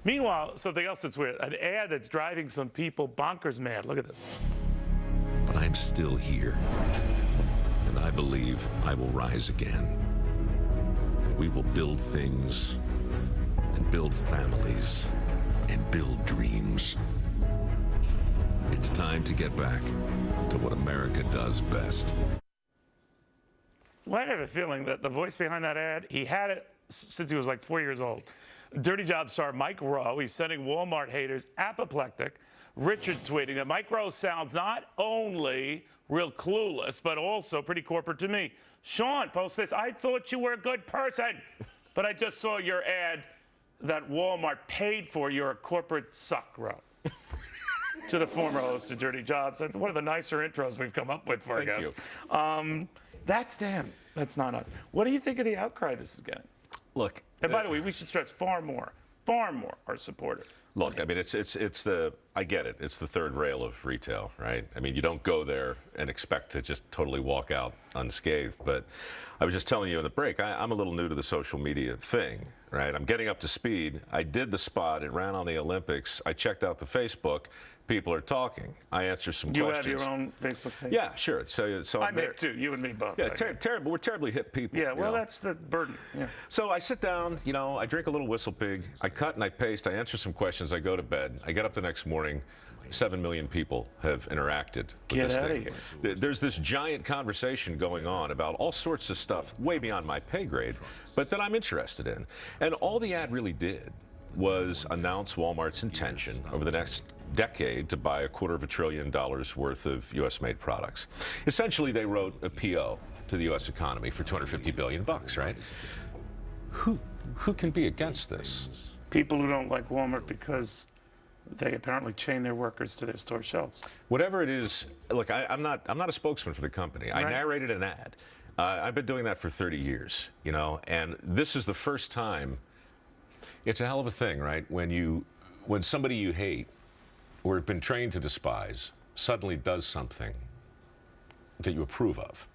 Meanwhile, something else that's weird, an ad that's driving some people bonkers mad. Look at this. But I'm still here, and I believe I will rise again. We will build things, and build families, and build dreams. It's time to get back to what America does best. Well, I have a feeling that the voice behind that ad, he had it since he was like 4 years old. Dirty Job star Mike Rowe, he's sending Walmart haters apoplectic. Richard tweeting that Mike Rowe sounds not only real clueless, but also pretty corporate to me. Sean posts this, I thought you were a good person, but I just saw your ad that Walmart paid for. You're a corporate suck, Rowe. To the former host of Dirty Jobs. That's one of the nicer intros we've come up with for our guests. That's them. That's not us. What do you think of the outcry this is getting? Look, and by the way, we should stress far more are supported. Look, I mean, I get it. It's the third rail of retail, right? I mean, you don't go there and expect to just totally walk out unscathed. But I was just telling you in the break, I'm a little new to the social media thing, right? I'm getting up to speed. I did the spot. It ran on the Olympics. I checked out the Facebook. People are talking. I answer some questions. You have your own Facebook page? Yeah, sure. So I'm hip too. You and me both. Yeah, terrible. We're terribly hip people. Yeah, well, that's the burden. Yeah. So I sit down, I drink a little Whistle Pig. I cut and I paste. I answer some questions. I go to bed. I get up the next morning. 7 million people have interacted with this thing. Get out of here. There's this giant conversation going on about all sorts of stuff way beyond my pay grade, but that I'm interested in. And all the ad really did was announce Walmart's intention over the next decade to buy $250 billion worth of U.S.-made products. Essentially, they wrote a PO to the U.S. economy for $250 billion, right? Who can be against this? People who don't like Walmart because they apparently chain their workers to their store shelves. Whatever it is, look, I'm not a spokesman for the company. Right. I narrated an ad. I've been doing that for 30 years, and this is the first time. It's a hell of a thing, right? When somebody you hate or have been trained to despise suddenly does something that you approve of.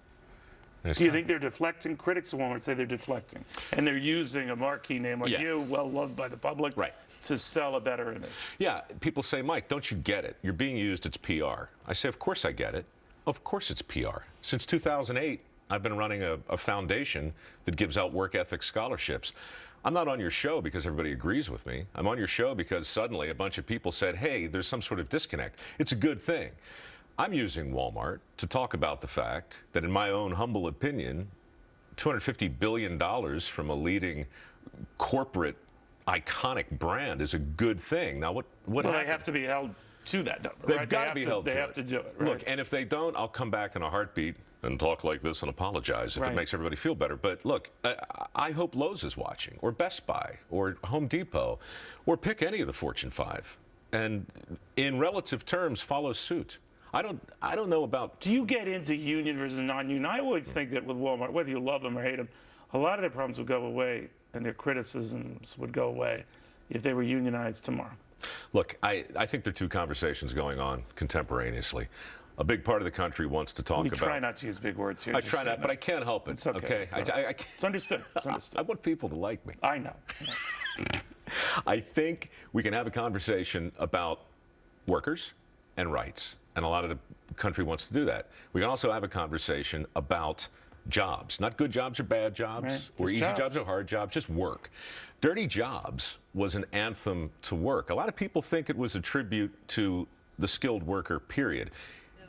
Do you think they're deflecting? Critics of Walmart say they're deflecting, and they're using a marquee name like you, well loved by the public, right, to sell a better image. Yeah, people say, Mike, don't you get it? You're being used, it's PR. I say, of course I get it. Of course it's PR. Since 2008, I've been running a foundation that gives out work ethic scholarships. I'm not on your show because everybody agrees with me. I'm on your show because suddenly a bunch of people said, hey, there's some sort of disconnect. It's a good thing. I'm using Walmart to talk about the fact that, in my own humble opinion, $250 billion from a leading corporate iconic brand is a good thing. Now, what well, they have to be held to that number, They've right? got to be held to it. They have to do it, right? Look, and if they don't, I'll come back in a heartbeat and talk like this and apologize if it makes everybody feel better. But look, I hope Lowe's is watching, or Best Buy, or Home Depot, or pick any of the Fortune 5, and in relative terms, follow suit. I don't know about. Do you get into union versus non-union? I always think that with Walmart, whether you love them or hate them, a lot of their problems would go away and their criticisms would go away if they were unionized tomorrow. Look, I think there are two conversations going on contemporaneously. A big part of the country wants to talk about. We try not to use big words here. I try not, but I can't help it. It's okay. It's understood. It's understood. I want people to like me. I know. I think we can have a conversation about workers and rights, and a lot of the country wants to do that. We can also have a conversation about jobs, not good jobs or bad jobs, or easy jobs or hard jobs, just work. Dirty Jobs was an anthem to work. A lot of people think it was a tribute to the skilled worker, period.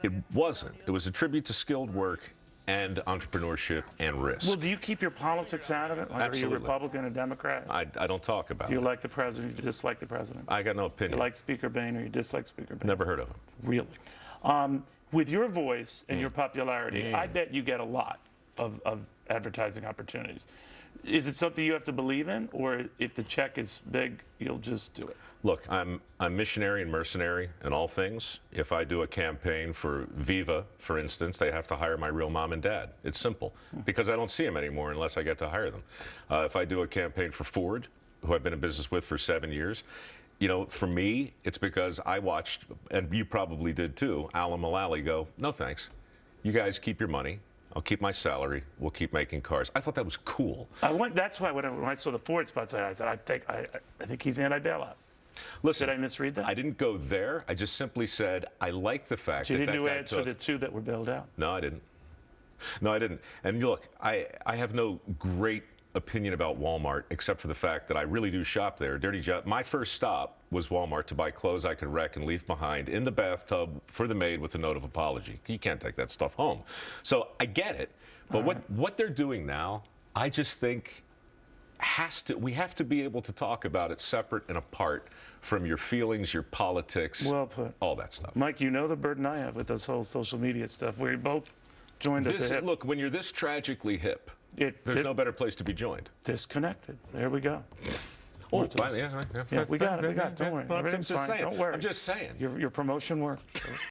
It wasn't. It was a tribute to skilled work and entrepreneurship and risk. Well, do you keep your politics out of it? Like, Absolutely. Are you Republican or Democrat? I don't talk about it. Do you like the president or do you dislike the president? I got no opinion. Do you like Speaker Boehner or you dislike Speaker Boehner? Never heard of him. Really? With your voice and your popularity, I bet you get a lot of advertising opportunities. Is it something you have to believe in, or if the check is big, you'll just do it? Look, I'm missionary and mercenary in all things. If I do a campaign for Viva, for instance, they have to hire my real mom and dad. It's simple, because I don't see them anymore unless I get to hire them. If I do a campaign for Ford, who I've been in business with for 7 years, for me, it's because I watched, and you probably did too, Alan Mulally go, no thanks. You guys keep your money. I'll keep my salary. We'll keep making cars. I thought that was cool. That's why when I saw the Ford spots, I said, I think he's anti-bailout. Listen, Did I misread that? I didn't go there. I just simply said I like the fact You that didn't that do guy ads for the 2 that were bailed out. No, I didn't. No, I didn't. And look, I have no great opinion about Walmart except for the fact that I really do shop there. Dirty job. My first stop was Walmart to buy clothes I could wreck and leave behind in the bathtub for the maid with a note of apology. You can't take that stuff home. So I get it. But what they're doing now, I just think we have to be able to talk about it separate and apart from your feelings, your politics, Well put. all that stuff. Mike, you know the burden I have with this whole social media stuff. We both joined at the hip. Look, when you're this tragically hip, there's no better place to be joined. Disconnected. There we go. Oh, Yeah, we got it. Don't worry. I'm Everything's just fine. saying. Don't worry. I'm just saying. Your promotion worked.